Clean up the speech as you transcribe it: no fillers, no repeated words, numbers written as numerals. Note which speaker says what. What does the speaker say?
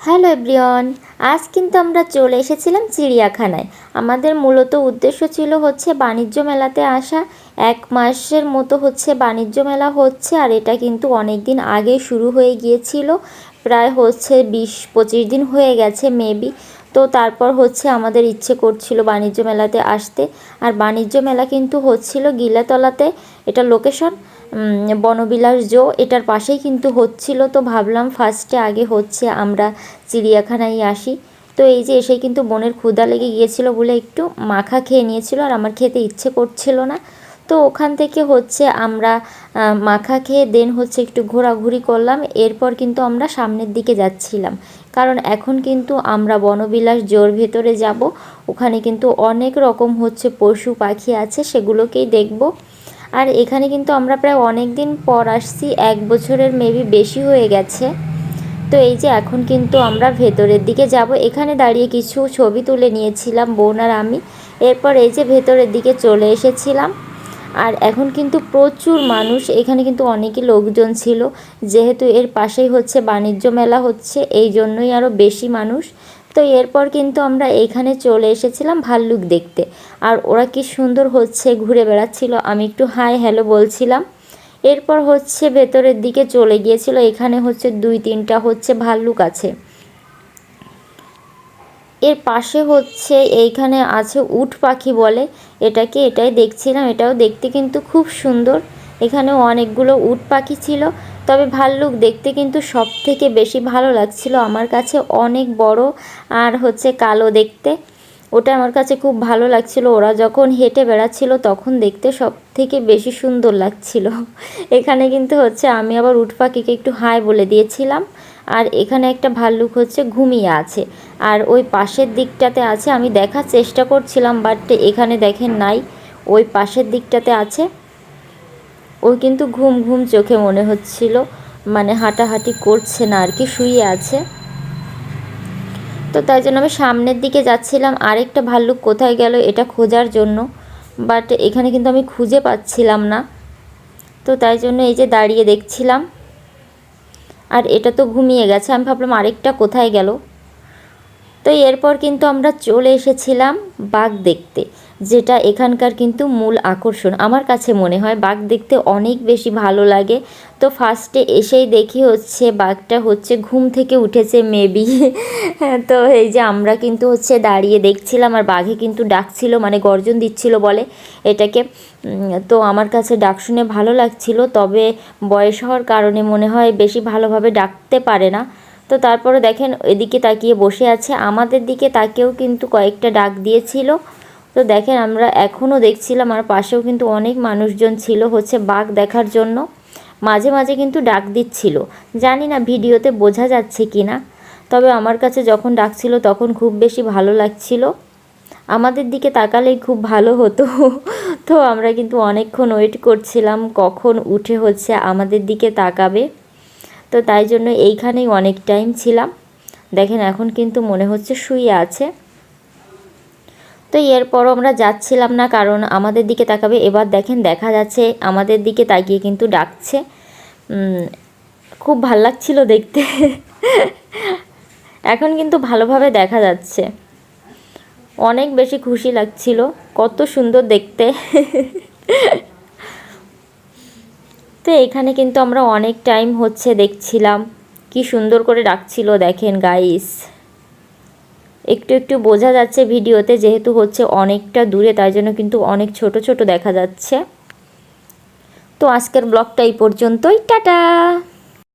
Speaker 1: Hello everyone, আজ কিন্তু আমরা চলে এসেছিলাম চিড়িয়াখানায়। আমাদের মূলত উদ্দেশ্য ছিল হচ্ছে বাণিজ্য মেলাতে আসা। 1 মাসের মতো হচ্ছে বাণিজ্য মেলা হচ্ছে, আর এটা কিন্তু অনেক দিন আগে শুরু হয়ে গিয়েছিল, প্রায় হচ্ছে 20-25 দিন হয়ে গেছে মেবি। তো তারপর হচ্ছে আমাদের ইচ্ছে করছিল বাণিজ্য মেলাতে আসতে। আর বাণিজ্য মেলা কিন্তু হচ্ছিল গিলাতলাতে, এটা লোকেশন বনবিলাস জো, এটার পাশেই কিন্তু হচ্ছিল। তো ভাবলাম ফার্স্টে আগে হচ্ছে আমরা চিড়িয়াখানায় আসি। তো এই যে এসে কিন্তু বোনের ক্ষুধা লেগে গিয়েছিল বলে একটু মাখা খেয়ে নিয়েছিল, আর আমার খেতে ইচ্ছে করছিল না। তো ওখান থেকে হচ্ছে আমরা মাখা খেয়ে দেন হচ্ছে একটু ঘোরাঘুরি করলাম। এরপর কিন্তু আমরা সামনের দিকে যাচ্ছিলাম, কারণ এখন কিন্তু আমরা বনবিলাস জোর ভেতরে যাব। ওখানে কিন্তু অনেক রকম হচ্ছে পশু পাখি আছে, সেগুলোকেই দেখব। আর এখানে কিন্তু আমরা প্রায় অনেক দিন পর আসছি, 1 বছরের মেবি বেশি হয়ে গেছে। তো এই যে এখন কিন্তু আমরা ভেতরের দিকে যাব। এখানে দাঁড়িয়ে কিছু ছবি তুলে নিয়েছিলাম বোন আর আমি। এরপর এই যে ভেতরের দিকে চলে এসেছিলাম। আর এখন কিন্তু প্রচুর মানুষ, এখানে কিন্তু অনেকই লোকজন ছিল, যেহেতু এর পাশেই হচ্ছে বাণিজ্য মেলা হচ্ছে, এই জন্যই আরও বেশি মানুষ। তো এরপর কিন্তু আমরা এইখানে চলে এসেছিলাম ভাল্লুক দেখতে। আর ওরা কি সুন্দর হচ্ছে ঘুরে বেড়াচ্ছিল, আমি একটু হাই হ্যালো বলছিলাম। এরপর হচ্ছে ভেতরের দিকে চলে গিয়েছিল। এখানে হচ্ছে 2-3টা হচ্ছে ভাল্লুক আছে। এর পাশে হচ্ছে এইখানে আছে উট পাখি বলে এটাকে, এটাই দেখছিলাম। এটাও দেখতে কিন্তু খুব সুন্দর। এখানেও অনেকগুলো উট পাখি ছিল, তবে ভাল্লুক দেখতে কিন্তু সব থেকে বেশি ভালো লাগছিল আমার কাছে। অনেক বড় আর হচ্ছে কালো দেখতে, ওটা আমার কাছে খুব ভালো লাগছিল। ওরা যখন হেঁটে বেড়াচ্ছিল তখন দেখতে সব থেকে বেশি সুন্দর লাগছিল। এখানে কিন্তু হচ্ছে আমি আবার উট পাখিকে একটু হাই বলে দিয়েছিলাম। আর এখানে একটা ভাল্লুক হচ্ছে ঘুমিয়ে আছে, আর ওই পাশের দিকটাতে আছে। আমি দেখার চেষ্টা করছিলাম, বাট এখানে দেখেন নাই, ওই পাশের দিকটাতে আছে। ওই কিন্তু ঘুম ঘুম চোখে মনে হচ্ছিল, মানে হাঁটাহাঁটি করছে না আর কি, শুয়ে আছে। তো তাই জন্য আমি সামনের দিকে যাচ্ছিলাম আরেকটা ভাল্লুক কোথায় গেল এটা খোঁজার জন্য, বাট এখানে কিন্তু আমি খুঁজে পাচ্ছিলাম না। তো তাই জন্য এই যে দাঁড়িয়ে দেখছিলাম। আর এটা তো ঘুমিয়ে গেছে, আমি ভাবলাম আরেকটা কোথায় গেল। তো এরপর কিন্তু আমরা চলে এসেছিলাম বাঘ দেখতে, যেটা এখানকার কিন্তু মূল আকর্ষণ। আমার কাছে মনে হয় বাঘ দেখতে অনেক বেশি ভালো লাগে। তো ফার্স্টে এসেই দেখি হচ্ছে বাঘটা হচ্ছে ঘুম থেকে উঠেছে মেবি। তো এই যে আমরা কিন্তু হচ্ছে দাঁড়িয়ে দেখছিলাম, আর বাঘে কিন্তু ডাকছিল, মানে গর্জন দিচ্ছিল বলে এটাকে। তো আমার কাছে ডাক শুনে ভালো লাগছিল, তবে বয়স হওয়ার কারণে মনে হয় বেশি ভালোভাবে ডাকতে পারে না। তো তারপরে দেখেন এদিকে তাকিয়ে বসে আছে, আমাদের দিকে তাকেও কিন্তু কয়েকটা ডাক দিয়েছিল। তো দেখেন আমরা এখনও দেখছিলাম, আর পাশেও কিন্তু অনেক মানুষজন ছিল হচ্ছে বাঘ দেখার জন্য। মাঝে মাঝে কিন্তু ডাক দিচ্ছিল, জানি না ভিডিওতে বোঝা যাচ্ছে কি না, তবে আমার কাছে যখন ডাকছিল তখন খুব বেশি ভালো লাগছিল। আমাদের দিকে তাকালেই খুব ভালো হতো। তো আমরা কিন্তু অনেকক্ষণ ওয়েট করছিলাম কখন উঠে হচ্ছে আমাদের দিকে তাকাবে। তো তাই জন্য এইখানেই অনেক টাইম ছিলাম। দেখেন এখন কিন্তু মনে হচ্ছে শুয়ে আছে। তো এরপরও আমরা যাচ্ছিলাম না, কারণ আমাদের দিকে তাকাবে। এবার দেখেন দেখা যাচ্ছে আমাদের দিকে তাকিয়ে কিন্তু ডাকছে। খুব ভাল লাগছিল দেখতে। এখন কিন্তু ভালোভাবে দেখা যাচ্ছে, অনেক বেশি খুশি লাগছিল, কত সুন্দর দেখতে। তো এখানে কিন্তু আমরা অনেক টাইম হচ্ছে দেখছিলাম, কি সুন্দর করে ডাকছিল দেখেন গাইস। একটু একটু বোঝা যাচ্ছে ভিডিওতে, যেহেতু হচ্ছে অনেকটা দূরে, তাই জন্য কিন্তু অনেক ছোট ছোট দেখা যাচ্ছে। তো আজকের ব্লগটা এই পর্যন্তই, টাটা।